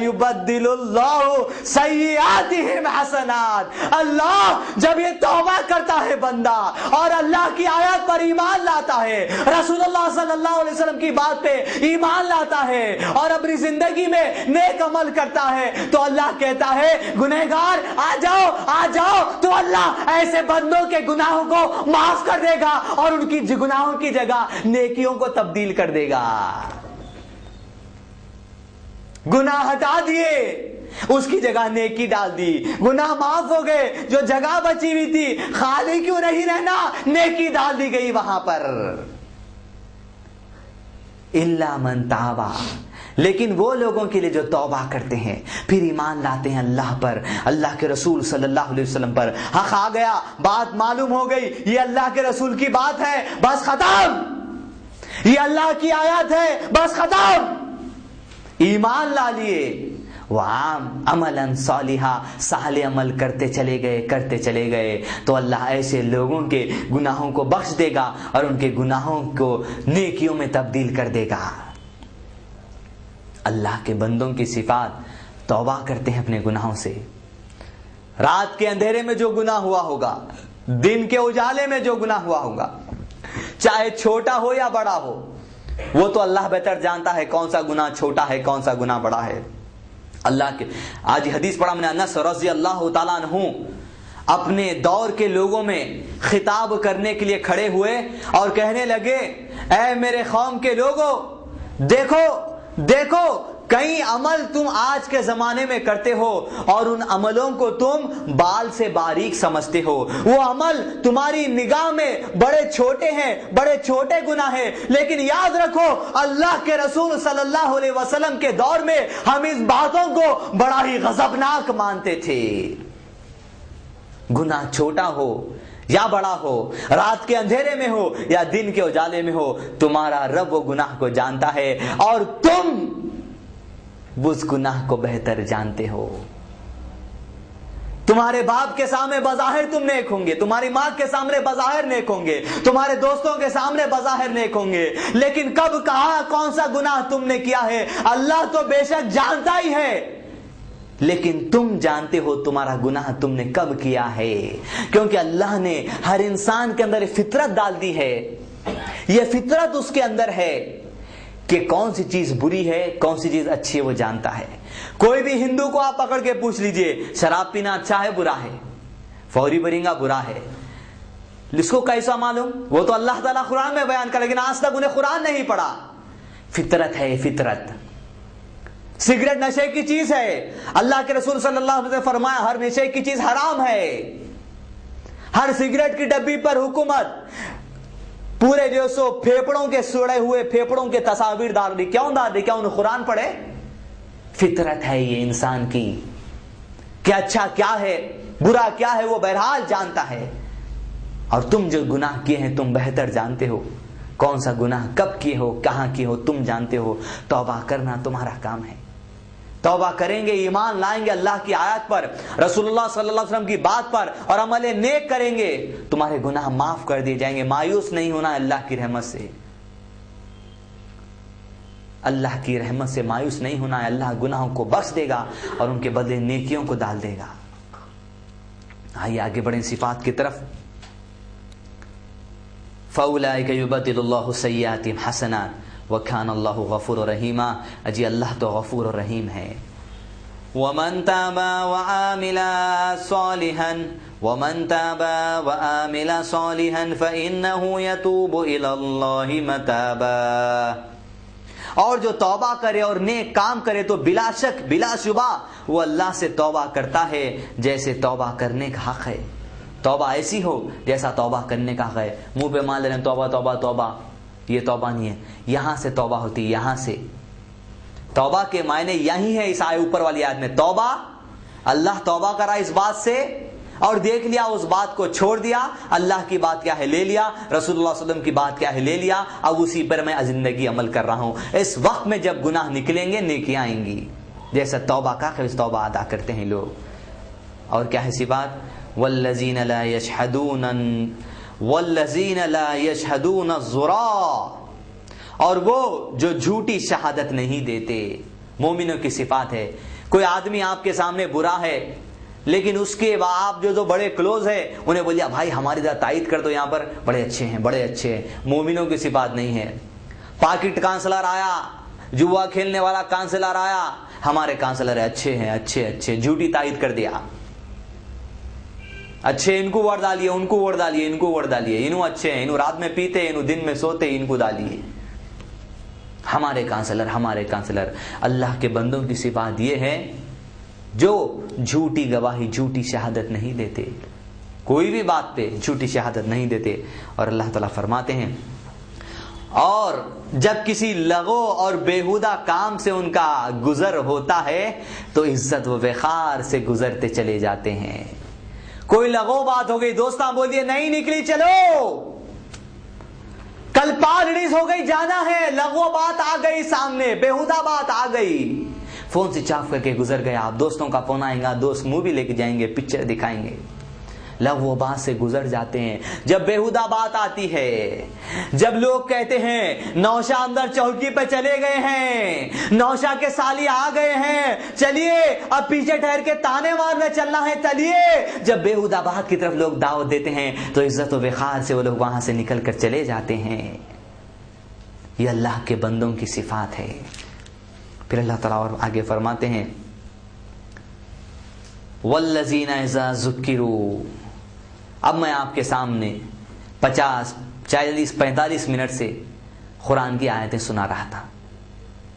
يُبَدِّلُ اللَّهُ سَيِّئَاتِهِمْ حَسَنَاتٍ، اللہ جب یہ توبہ کرتا ہے بندہ اور اللہ کی آیات پر ایمان لاتا ہے، رسول اللہ صلی اللہ علیہ وسلم کی بات پہ ایمان لاتا ہے اور اپنی زندگی میں نیک عمل کرتا ہے، تو اللہ کہتا ہے گنہگار آ جاؤ آ جاؤ، تو اللہ ایسے بندوں کے گناہوں کو معاف کر دے گا اور ان کی گناہوں کی جگہ نیکیوں کو تبدیل کر دے گا۔ گناہ ہٹا دیے، اس کی جگہ نیکی ڈال دی، گناہ معاف ہو گئے، جو جگہ بچی ہوئی تھی خالی کیوں نہیں رہنا، نیکی ڈال دی گئی وہاں پر۔ الا من تابا، لیکن وہ لوگوں کے لیے جو توبہ کرتے ہیں، پھر ایمان لاتے ہیں اللہ پر، اللہ کے رسول صلی اللہ علیہ وسلم پر، حق آ گیا، بات معلوم ہو گئی، یہ اللہ کے رسول کی بات ہے، بس ختم، یہ اللہ کی آیات ہے، بس ختم، ایمان لا لیے، وعام عملا صالحا، صالح عمل کرتے چلے گئے، تو اللہ ایسے لوگوں کے گناہوں کو بخش دے گا اور ان کے گناہوں کو نیکیوں میں تبدیل کر دے گا۔ اللہ کے بندوں کی صفات، توبہ کرتے ہیں اپنے گناہوں سے، رات کے اندھیرے میں جو گناہ ہوا ہوگا، دن کے اجالے میں جو گناہ ہوا ہوگا، چاہے چھوٹا ہو یا بڑا ہو، وہ تو اللہ بہتر جانتا ہے کون سا گناہ چھوٹا ہے کون سا گناہ بڑا ہے۔ اللہ کے آج حدیث پڑھا میں نے، انس رضی اللہ تعالیٰ عنہ اپنے دور کے لوگوں میں خطاب کرنے کے لیے کھڑے ہوئے اور کہنے لگے، اے میرے قوم کے لوگوں، دیکھو کئی عمل تم آج کے زمانے میں کرتے ہو اور ان عملوں کو تم بال سے باریک سمجھتے ہو، وہ عمل تمہاری نگاہ میں بڑے چھوٹے ہیں، بڑے چھوٹے گناہ ہیں، لیکن یاد رکھو اللہ کے رسول صلی اللہ علیہ وسلم کے دور میں ہم اس باتوں کو بڑا ہی غضبناک مانتے تھے۔ گناہ چھوٹا ہو یا بڑا ہو، رات کے اندھیرے میں ہو یا دن کے اجالے میں ہو، تمہارا رب وہ گناہ کو جانتا ہے اور تم اس گناہ کو بہتر جانتے ہو۔ تمہارے باپ کے سامنے بظاہر تم نیک ہوں گے، تمہاری ماں کے سامنے بظاہر نیک ہوں گے، تمہارے دوستوں کے سامنے بظاہر نیک ہوں گے، لیکن کب کہاں کون سا گناہ تم نے کیا ہے اللہ تو بے شک جانتا ہی ہے، لیکن تم جانتے ہو تمہارا گناہ تم نے کب کیا ہے، کیونکہ اللہ نے ہر انسان کے اندر فطرت ڈال دی ہے، یہ فطرت اس کے اندر ہے کہ کون سی چیز بری ہے کون سی چیز اچھی ہے وہ جانتا ہے۔ کوئی بھی ہندو کو آپ پکڑ کے پوچھ لیجئے شراب پینا اچھا ہے برا ہے، فوری برینگا برا ہے، اس کو کیسا معلوم؟ وہ تو اللہ تعالیٰ قرآن میں بیان کر، لیکن آج تک انہیں قرآن نہیں پڑھا۔ فطرت ہے فطرت۔ سگریٹ نشے کی چیز ہے، اللہ کے رسول صلی اللہ علیہ وسلم نے فرمایا ہر نشے کی چیز حرام ہے، ہر سگریٹ کی ڈبی پر حکومت پورے جو سو پھیپڑوں کے سڑے ہوئے پھیپڑوں کے تصاویر ڈال دی، کیوں ڈال دی؟ کیا انہیں قرآن پڑھے؟ فطرت ہے یہ انسان کی کہ اچھا کیا ہے برا کیا ہے وہ بہرحال جانتا ہے، اور تم جو گناہ کیے ہیں تم بہتر جانتے ہو، کون سا گناہ کب کیے ہو کہاں کیے ہو تم جانتے ہو، توبہ کرنا تمہارا کام ہے۔ توبہ کریں گے، ایمان لائیں گے اللہ کی آیات پر، رسول اللہ صلی اللہ علیہ وسلم کی بات پر، اور عمل نیک کریں گے، تمہارے گناہ معاف کر دیے جائیں گے۔ مایوس نہیں ہونا اللہ کی رحمت سے، اللہ کی رحمت سے مایوس نہیں ہونا ہے، اللہ گناہوں کو بخش دے گا اور ان کے بدلے نیکیوں کو ڈال دے گا۔ آئیے آگے بڑھیں صفات کی طرف۔ فَأُولَئِكَ يُبَدِّلُ اللَّهُ سَيِّئَاتِهِمْ حَسَنَاتٍ وَكَانَ اللَّهُ غَفُورًا رَحِيمًا، اجی اللہ تو غفور الرحیم ہے۔ وَمَن تَابَ وَآمِلَ صَالِحًا فَإِنَّهُ يَتُوبُ إِلَى اللَّهِ مَتَابًا، اور جو توبہ کرے اور نیک کام کرے تو بلا شک بلا شبہ وہ اللہ سے توبہ کرتا ہے جیسے توبہ کرنے کا حق ہے۔ توبہ ایسی ہو جیسا توبہ کرنے کا حق ہے۔ منہ پہ مان لے رہے ہیں توبہ توبہ توبہ، یہ توبہ نہیں ہے، یہاں سے توبہ ہوتی ہے، یہاں سے۔ توبہ کے معنی یہی ہے اس آئے اوپر والی آیت میں، توبہ اللہ توبہ کرا اس بات سے اور دیکھ لیا اس بات کو چھوڑ دیا, اللہ کی بات کیا ہے لے لیا, رسول اللہ صلی اللہ علیہ وسلم کی بات کیا ہے لے لیا, اب اسی پر میں زندگی عمل کر رہا ہوں. اس وقت میں جب گناہ نکلیں گے نیکیاں آئیں گی, جیسا توبہ کا خیز توبہ ادا کرتے ہیں لوگ. اور کیا ہے صفات, والذین لا یشہدون الزُّرَا, اور وہ جو جھوٹی شہادت نہیں دیتے. مومنوں کی صفات ہے. کوئی آدمی آپ کے سامنے برا ہے لیکن اس کے آپ جو بڑے کلوز ہے انہیں بولیا بھائی ہماری ذرا تائید کر دو, یہاں پر بڑے اچھے ہیں بڑے اچھے ہیں. مومنوں کی صفات نہیں ہے. پاکٹ کانسلر آیا, جوا کھیلنے والا کانسلر آیا, ہمارے کانسلر اچھے ہیں اچھے اچھے, جھوٹی تائید کر دیا. اچھے ان کو ووٹ ڈالیے, ان کو ووٹ ڈالیے, ان کو ووٹ ڈالیے, انہوں اچھے ہیں, انہوں رات میں پیتے, انہوں دن میں سوتے, ان کو ڈالیے. ہمارے کانسلر ہمارے کانسلر. اللہ کے بندوں کی صفات یہ ہے جو جھوٹی گواہی جھوٹی شہادت نہیں دیتے, کوئی بھی بات پہ جھوٹی شہادت نہیں دیتے. اور اللہ تعالیٰ فرماتے ہیں اور جب کسی لغو اور بیہودہ کام سے ان کا گزر ہوتا ہے تو عزت و وقار سے گزرتے چلے جاتے ہیں. کوئی لغو بات ہو گئی, دوستاں بولیے نہیں نکلی, چلو کل پال ریلیز ہو گئی جانا ہے, لغو بات آ گئی سامنے, بیہودہ بات آ گئی, فون سوئچ آف کر کے گزر گئے آپ. دوستوں کا فون آئے گا, دوست مووی لے کے جائیں گے, پکچر دکھائیں گے, لغو بات سے گزر جاتے ہیں. جب بیہودہ بات آتی ہے, جب لوگ کہتے ہیں نوشا اندر چوکی پہ چلے گئے ہیں, نوشا کے سالی آ گئے ہیں, چلیے اب پیچھے ٹھہر کے تانے مارنے چلنا ہے, چلیے. جب بیہودہ بات کی طرف لوگ دعوت دیتے ہیں تو عزت و وقار سے وہ لوگ وہاں سے نکل کر چلے جاتے ہیں. یہ اللہ کے بندوں کی صفات ہے. پھر اللہ تعالیٰ اور آگے فرماتے ہیں والذین اذا ذکروا. اب میں آپ کے سامنے 50 40 45 منٹ سے قرآن کی آیتیں سنا رہا تھا.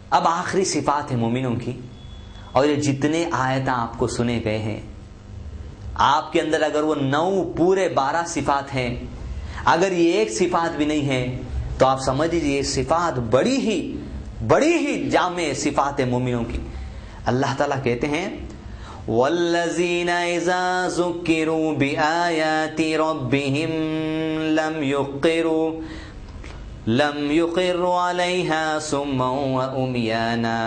اب آخری صفات ہے مومنوں کی, اور یہ جتنے آیتیں آپ کو سنے گئے ہیں آپ کے اندر اگر وہ 9 پورے 12 صفات ہیں, اگر یہ ایک صفات بھی نہیں ہے تو آپ سمجھ لیجیے یہ صفات بڑی ہی جامع صفات ہے مومنوں کی. اللہ تعالیٰ کہتے ہیں والذین اذا ذکروا بآیات ربہم لم یقروا علیہا صما وعمیانا.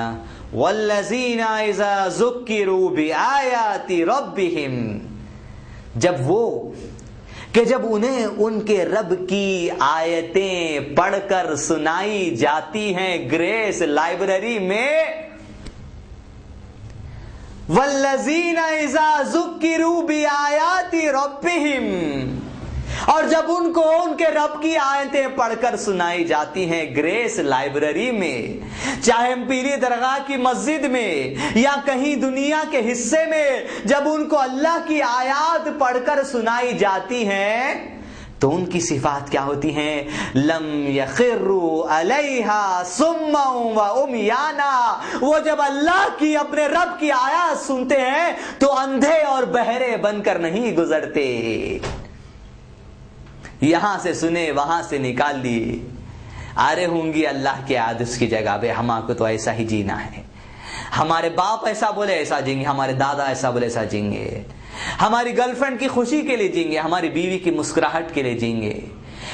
والذین اذا ذکروا بآیات ربہم, جب انہیں ان کے رب کی آیتیں پڑھ کر سنائی جاتی ہیں گریس لائبریری میں. والذین اذا ذکروا بآیات ربہم, اور جب ان کو ان کے رب کی آیتیں پڑھ کر سنائی جاتی ہیں گریس لائبریری میں, چاہے پیری درگاہ کی مسجد میں یا کہیں دنیا کے حصے میں, جب ان کو اللہ کی آیات پڑھ کر سنائی جاتی ہیں تو ان کی صفات کیا ہوتی ہیں؟ لم یخروا علیہا صما وعمیانا. وہ جب اللہ کی اپنے رب کی آیات سنتے ہیں تو اندھے اور بہرے بن کر نہیں گزرتے. یہاں سے سنے وہاں سے نکال لیے, آرے ہوں گی اللہ کے آیات اس کی جگہ پہ. ہمارے کو تو ایسا ہی جینا ہے, ہمارے باپ ایسا بولے ایسا جیں گے, ہمارے دادا ایسا بولے ایسا جیں گے, ہماری گرل فرینڈ کی خوشی کے لیے جیں گے, ہماری بیوی کی مسکراہٹ کے لیے جیں گے.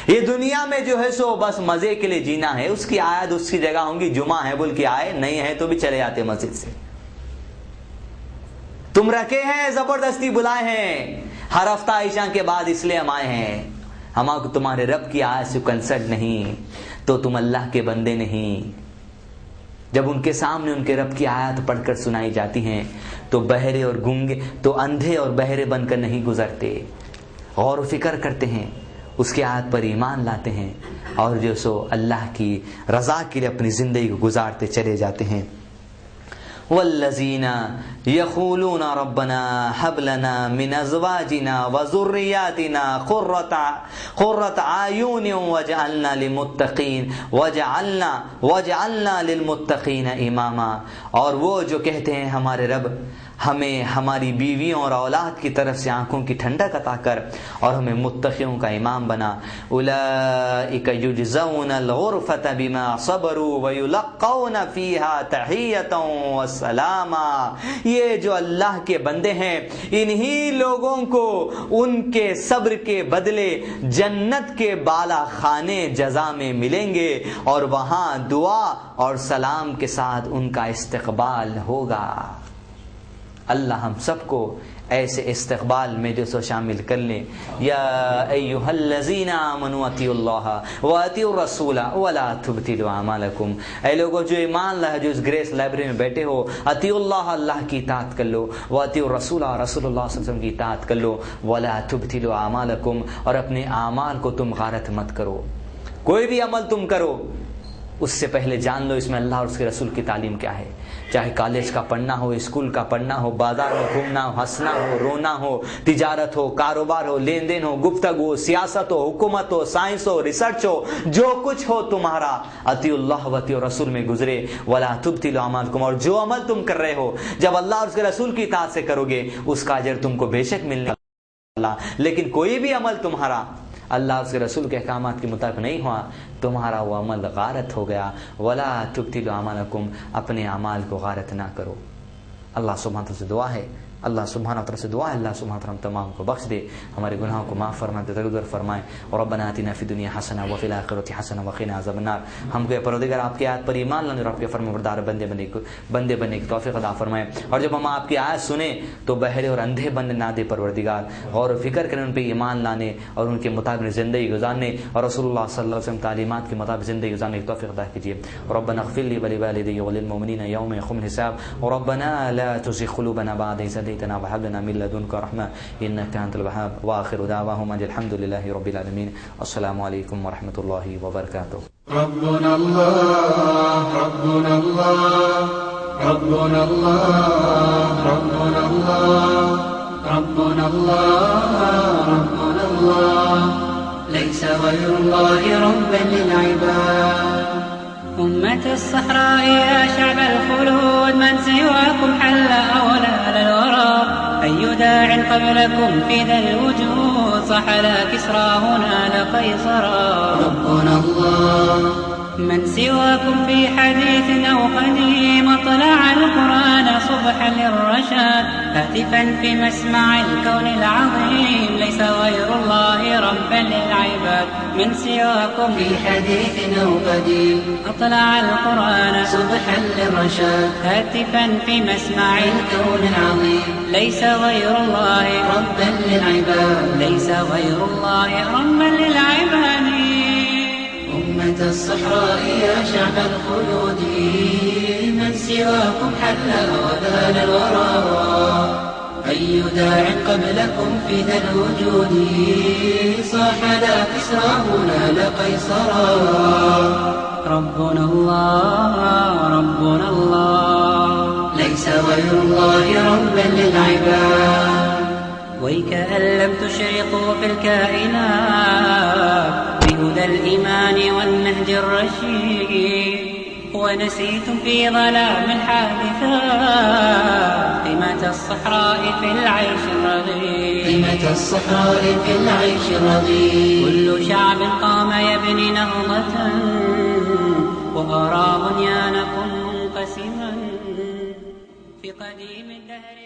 یہ دنیا میں جو ہے سو بس مزے کے لیے جینا ہے. اس کی آیت اس کی جگہ ہوں گی, جمعہ ہے بول کے آئے, نہیں ہے تو بھی چلے جاتے مسجد سے. تم رکھے ہیں زبردستی بلائے ہیں, ہر ہفتہ عشاء کے بعد اس لیے ہم آئے ہیں. ہمارا کو تمہارے رب کی آیت سے کنسرٹ نہیں تو تم اللہ کے بندے نہیں. جب ان کے سامنے ان کے رب کی آیات پڑھ کر سنائی جاتی ہیں تو بہرے اور گونگے تو اندھے اور بہرے بن کر نہیں گزرتے, غور و فکر کرتے ہیں, اس کی آیت پر ایمان لاتے ہیں, اور جو سو اللہ کی رضا کے لیے اپنی زندگی کو گزارتے چلے جاتے ہیں. والذین یقولون ربنا هب لنا من ازواجنا وذریاتنا قرۃ اعین واجعلنا للمتقین اماما. اور وہ جو کہتے ہیں ہمارے رب ہمیں ہماری بیویوں اور اولاد کی طرف سے آنکھوں کی ٹھنڈک عطا کر اور ہمیں متقیوں کا امام بنا. اولئک یجزون الغرفۃ بما صبروا ویلقون فیہا تحیۃ وسلاما. یہ جو اللہ کے بندے ہیں انہی لوگوں کو ان کے صبر کے بدلے جنت کے بالا خانے جزا میں ملیں گے اور وہاں دعا اور سلام کے ساتھ ان کا استقبال ہوگا. اللہ ہم سب کو ایسے استقبال میں جو سو شامل کر لیں. یا ایھا الذین آمنوا اطیعوا اللہ واطیعوا الرسول ولا تبطلوا اعمالکم. اے لوگوں جو ایمان لائے، جو اس گریس لائبریری میں بیٹھے ہو، اطیعوا اللہ، اللہ کی اطاعت کر لو، واطیعوا الرسول، رسول اللہ صلی اللہ علیہ وسلم کی اطاعت کر لو، ولا تبطلوا اعمالکم، اور اپنے اعمال کو تم غارت مت کرو. کوئی بھی عمل تم کرو اس سے پہلے جان لو اس میں اللہ اور اس کے رسول کی تعلیم کیا ہے. چاہے کالج کا پڑھنا ہو، اسکول کا پڑھنا ہو، بازار میں گھومنا ہو، ہنسنا ہو، رونا ہو، تجارت ہو، کاروبار ہو، لین دین ہو، گفتگو ہو، سیاست ہو، حکومت ہو، سائنس ہو، ریسرچ ہو، جو کچھ ہو تمہارا اطیعوا اللہ و اطیعوا الرسول میں گزرے. ولا تبطلوا اعمالکم، اور جو عمل تم کر رہے ہو جب اللہ اور اس کے رسول کی اطاعت سے کرو گے اس کا اجر تم کو بے شک ملنے والا. لیکن کوئی بھی عمل تمہارا اللہ اور اس کے رسول کے احکامات کے مطابق نہیں ہوا، تمہارا وہ عمل غارت ہو گیا. ولا تبطلوا اعمالکم، اپنے اعمال کو غارت نہ کرو. اللہ سبحانہ وتعالی سے دعا ہے، اللہ سبحانہ وتعالی سے دعا ہے اللہ سبحانہ وتعالی ہم تمام کو بخش دے، ہمارے گناہوں کو معاف فرمائے، درگزر فرمائے. ربنا آتنا فی الدنیا حسنہ وفی الآخرۃ حسنہ وقنا عذاب النار. ہم کو پروردگار آپ کی آیت پر ایمان لانے اور آپ کے فرمانبردار بندے بننے کی توفیق عطا فرمائے. اور جب ہم آپ کی آیت سنیں تو بہرے اور اندھے بننے نہ دے پروردگار، غور و فکر کریں، ان پہ ایمان لانے اور ان کے مطابق زندگی گزارنے اور رسول اللہ صلی اللہ علیہ وسلم تعلیمات کے مطابق زندگی گزارنے کی توفیق عطا کیجیے. ربنا اغفر لی ولوالدی وللمؤمنین یوم یقوم الحساب. ربنا لا تزغ قلوبنا بعد إذ هديتنا وهب لنا من لدنك رحمة إنك أنت الوهاب. وآخر دعواهم أن الحمد لله رب العالمين. السلام عليكم ورحمة الله وبركاته.
ربنا الله ربنا الله ربنا الله ربنا الله ربنا الله ربنا الله ليس غير الله ربا للعباد.
أمة الصحراء يا شعب الخلود من سواكم حل أولى للورى. أي داع قبلكم في ذا الوجود صح لا كسرى هنا لقيصرا.
ربنا الله
من سواكم في حديث أو قديم اطلع القرآن صبحا للرشاد. هاتفا في مسمع الكون العظيم ليس غير الله ربا للعباد. من سواكم
في حديث أو قديم
اطلع القرآن
صبحا للرشاد.
هاتفا في مسمع
الكون العظيم
ليس غير الله
ربا للعباد.
ليس غير الله ربا للعباد.
أمة الصحراء يا شعب الخلود من سواكم حل وذال الورى. أي داع قبلكم في ذا الوجود صاح لا كسرى هنا لقيصرا.
ربنا الله ربنا الله
ليس غير الله ربا للعباد.
ويكأن لم تشرقوا في الكائنات بهدى الإيمان والنهج الرشيد ونسيتم في ظلام الحادثات قيمة الصحراء في العيش الرغيد.
قيمة الصحراء في العيش الرغيد.
كل شعب قام يبني نهضة وأرى بنيانكم منقسما في قديم الدهر.